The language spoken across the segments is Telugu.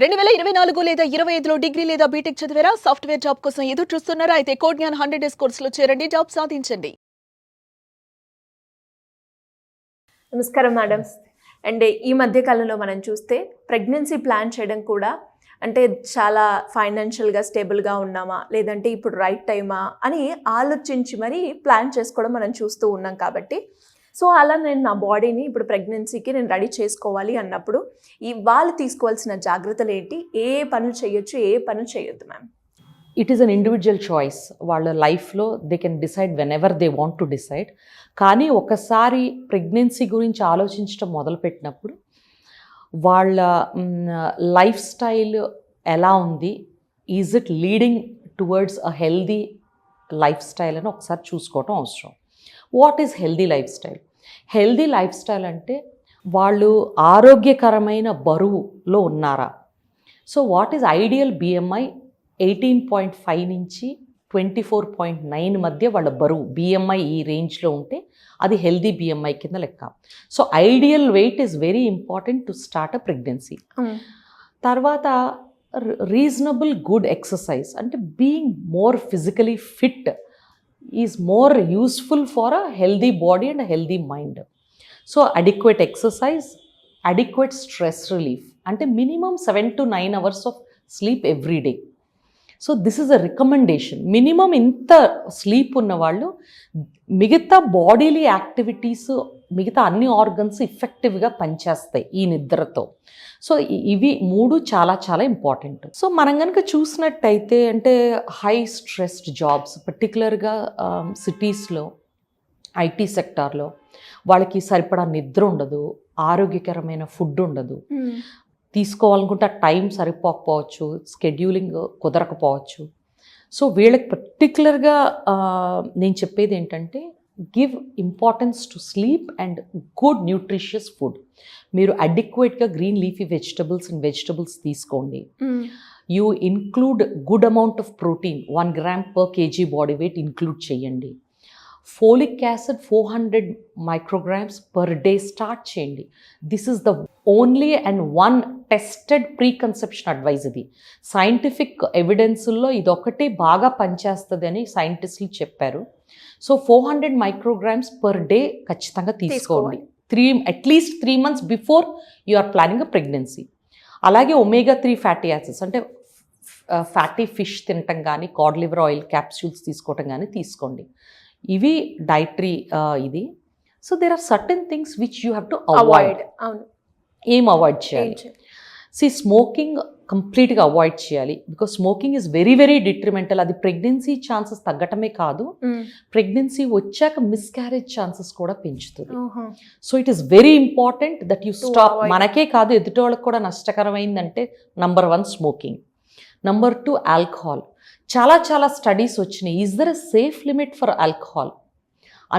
2024 లేదా 25లో డిగ్రీ లేదా బీటెక్ చదివారా? సాఫ్ట్‌వేర్ జాబ్ కోసం ఎదురు చూస్తున్నారా? అయితే కోడ్ జ్ఞాన్ 100 డేస్ కోర్సులో చేరండి, జాబ్ సాధించండి. నమస్కారం మేడం. అండ్ ఈ మధ్య కాలంలో మనం చూస్తే ప్రెగ్నెన్సీ ప్లాన్ చేయడం కూడా అంటే చాలా ఫైనాన్షియల్గా స్టేబుల్గా ఉన్నామా, లేదంటే ఇప్పుడు రైట్ టైమా అని ఆలోచించి మరీ ప్లాన్ చేసుకోవడం మనం చూస్తూ ఉన్నాం. కాబట్టి సో అలా నేను నా బాడీని ఇప్పుడు ప్రెగ్నెన్సీకి నేను రెడీ చేసుకోవాలి అన్నప్పుడు వాళ్ళు తీసుకోవాల్సిన జాగ్రత్తలు ఏంటి, ఏ పనులు చేయొచ్చు, ఏ పనులు చేయొద్దు ma'am? It is an individual choice. వాళ్ళ లైఫ్లో they can decide when ever they want to decide. కానీ ఒకసారి ప్రెగ్నెన్సీ గురించి ఆలోచించడం మొదలుపెట్టినప్పుడు వాళ్ళ లైఫ్ స్టైల్ ఎలా ఉంది, is it leading towards a healthy life style అని ఒకసారి చూసుకోవటం అవసరం. What is healthy life style? Healthy life style అంటే వాళ్ళు ఆరోగ్యకరమైన బరువులో ఉన్నారా? So what is ideal BMI? 18.5 నుంచి 24.9 మధ్య వాళ్ళ బరువు బిఎంఐ ఈ రేంజ్లో ఉంటే అది హెల్దీ బిఎంఐ కింద లెక్క. So ideal weight is very important to start a pregnancy. తర్వాత రీజనబుల్ గుడ్ ఎక్సర్సైజ్, అంటే being more physically fit is more useful for a healthy body and healthy mind. So adequate exercise, adequate stress relief, అంటే minimum 7 to 9 hours of sleep every day. So this is a recommendation. Minimum ఇంత స్లీప్ ఉన్నవాళ్ళు మిగతా బాడీలీ యాక్టివిటీస్, మిగతా అన్ని ఆర్గన్స్ ఇఫెక్టివ్గా పనిచేస్తాయి ఈ నిద్రతో. సో ఇవి 3 చాలా చాలా ఇంపార్టెంట్. సో మనం కనుక చూసినట్టయితే అంటే హై స్ట్రెస్డ్ జాబ్స్, పర్టికులర్గా సిటీస్లో ఐటీ సెక్టార్లో వాళ్ళకి సరిపడా నిద్ర ఉండదు, ఆరోగ్యకరమైన ఫుడ్ ఉండదు, తీసుకోవాలనుకుంటే టైం సరిపోకపోవచ్చు, స్కెడ్యూలింగ్ కుదరకపోవచ్చు. సో వీళ్ళకి పర్టికులర్గా నేను చెప్పేది ఏంటంటే give importance to sleep and good nutritious food. మీరు అడిక్వేట్గా గ్రీన్ లీఫీ వెజిటబుల్స్ తీసుకోండి. You include good amount of protein, 1 gram per kg body weight include చేయండి. Folic acid 400 micrograms per day start చేయండి. This is the only and one tested pre conception advice. ఇది సైంటిఫిక్ ఎవిడెన్స్లో ఇదొకటే బాగా పనిచేస్తుంది అని సైంటిస్టులు చెప్పారు. సో 400 micrograms per day ఖచ్చితంగా తీసుకోండి. At least 3 months before you are planning a pregnancy. అలాగే omega-3 ఫ్యాటీ యాసిడ్స్, అంటే ఫ్యాటీ ఫిష్ తినటం కానీ, కాడ్ లివర్ ఆయిల్ క్యాప్సూల్స్ తీసుకోవటం కానీ తీసుకోండి. ఇవి డైటరీ ఇది. So there are certain things which you have to avoid. ఏం అవాయిడ్ చేయాలి? స్మోకింగ్ కంప్లీట్గా అవాయిడ్ చేయాలి. Because smoking is very very detrimental. అది ప్రెగ్నెన్సీ ఛాన్సెస్ తగ్గటమే కాదు, ప్రెగ్నెన్సీ వచ్చాక మిస్క్యారేజ్ ఛాన్సెస్ కూడా పెంచుతుంది. So it is very important that you stop. మనకే కాదు, ఎదుటి వాళ్ళకి కూడా నష్టకరమైందంటే నంబర్ 1 స్మోకింగ్, నంబర్ 2 ఆల్కహాల్. చాలా చాలా స్టడీస్ వచ్చినాయి. Is there a safe limit for alcohol?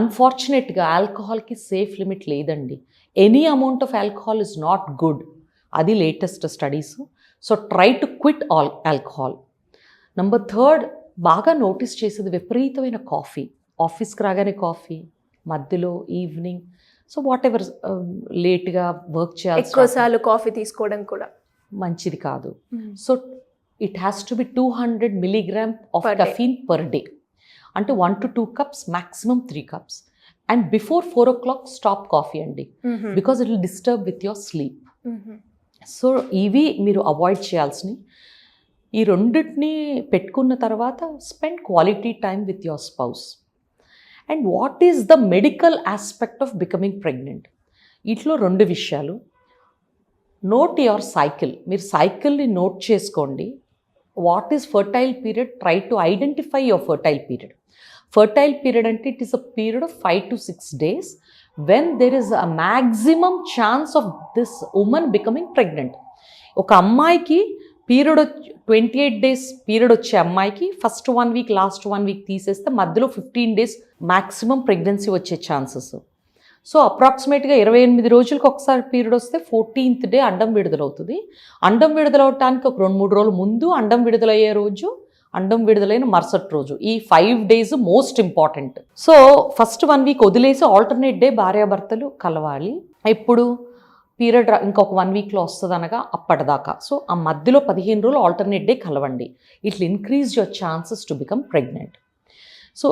అన్ఫార్చునేట్గా ఆల్కహాల్కి safe limit లేదండి. Any amount of alcohol is not good. అది latest studies. So try to quit alcohol. Number 3 బాగా నోటీస్ చేసేది విపరీతమైన కాఫీ. ఆఫీస్కి రాగానే కాఫీ, మధ్యలో ఈవినింగ్, సో వాట్ ఎవర్ లేట్గా వర్క్ చేయాలి, ఎక్కువసార్లు కాఫీ తీసుకోవడం కూడా మంచిది కాదు. So it has to be 200 milligram of caffeine per day. అంటే 1 to 2 cups, maximum 3 cups. And before 4 o'clock stop coffee అండి, because it will disturb with your sleep. So ఇవి మీరు అవాయిడ్ చేయాల్సినవి. ఈ రెండింటిని పెట్టుకున్న తర్వాత spend quality time with your spouse. And what is the medical aspect of becoming pregnant? ఇట్లో 2 విషయాలు. Note your cycle. మీరు సైకిల్ని నోట్ చేసుకోండి. What is fertile period? Try to identify your fertile period. Fertile period అంటే it is a period of 5 to 6 days when there is a maximum chance of this woman becoming pregnant. ఒక అమ్మాయికి పీరియడ్ 28 days పీరియడ్ వచ్చే అమ్మాయికి ఫస్ట్ 1 week, లాస్ట్ 1 week తీసేస్తే మధ్యలో 15 days మ్యాక్సిమం ప్రెగ్నెన్సీ వచ్చే ఛాన్సెస్. సో అప్రాక్సిమేట్గా 28 రోజులకు ఒకసారి పీరియడ్ వస్తే 14th day అండం విడుదలవుతుంది. అండం విడుదలవటానికి ఒక 2-3 రోజులు ముందు, అండం విడుదలయ్యే రోజు, అండం విడుదలైన మరుసటి రోజు, ఈ 5 days most important. So first 1 week వదిలేసి ఆల్టర్నేట్ డే భార్యాభర్తలు కలవాలి. ఇప్పుడు పీరియడ్ ఇంకొక 1 వీక్లో వస్తుంది అనగా అప్పటిదాకా. సో ఆ మధ్యలో 15 రోజులు ఆల్టర్నేట్ డే కలవండి. It will increase your chances to become pregnant. So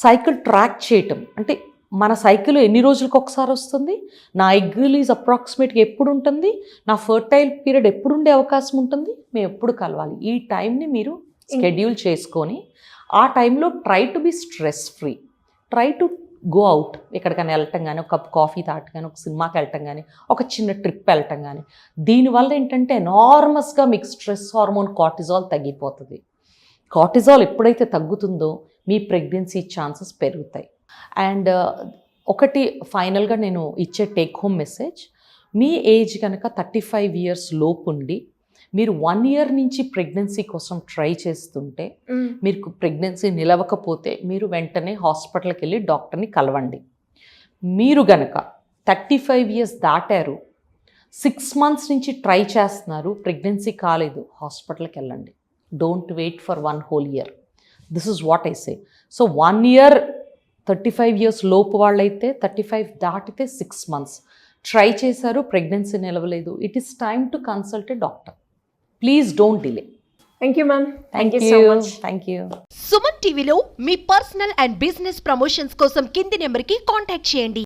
cycle track చేయటం అంటే మన సైకిల్ ఎన్ని రోజులకు ఒకసారి వస్తుంది, నా ఎగ్ రిలీజ్ అప్రాక్సిమేట్గా ఎప్పుడు ఉంటుంది, నా ఫర్టైల్ పీరియడ్ ఎప్పుడు ఉండే అవకాశం ఉంటుంది, మేము ఎప్పుడు కలవాలి, ఈ టైంని మీరు షెడ్యూల్ చేసుకొని ఆ టైంలో try to be stress free, try to go out, ఎక్కడికైనా వెళ్ళటం కానీ, ఒక కప్ కాఫీ తాగటం కానీ, ఒక సినిమాకి వెళ్ళటం కానీ, ఒక చిన్న ట్రిప్ వెళ్ళటం కానీ. దీనివల్ల ఏంటంటే ఎనార్మస్గా మీకు స్ట్రెస్ హార్మోన్ కార్టిజాల్ తగ్గిపోతుంది. కార్టిజాల్ ఎప్పుడైతే తగ్గుతుందో మీ ప్రెగ్నెన్సీ ఛాన్సెస్ పెరుగుతాయి. అండ్ ఒకటి ఫైనల్గా నేను ఇచ్చే టేక్ హోమ్ మెసేజ్, మీ ఏజ్ కనుక 35 years లోపు ఉండి మీరు 1 year నుంచి ప్రెగ్నెన్సీ కోసం ట్రై చేస్తుంటే, మీకు ప్రెగ్నెన్సీ నిలవకపోతే మీరు వెంటనే హాస్పిటల్కి వెళ్ళి డాక్టర్ని కలవండి. మీరు గనక 35 years దాటారు, 6 months నుంచి ట్రై చేస్తున్నారు, ప్రెగ్నెన్సీ కాలేదు, హాస్పిటల్కి వెళ్ళండి. Don't wait for 1 whole year. This is what I say. So 1 year 35 years లోపు వాళ్ళైతే, 35 దాటితే 6 months ట్రై చేశారు, ప్రెగ్నెన్సీ నిలవలేదు, it is time to consult a doctor. Please don't delay. Thank you ma'am. Thank you so much. Thank you. Suman టీవీలో మీ పర్సనల్ అండ్ బిజినెస్ ప్రమోషన్స్ కోసం కింది నెంబర్కి కాంటాక్ట్ చేయండి.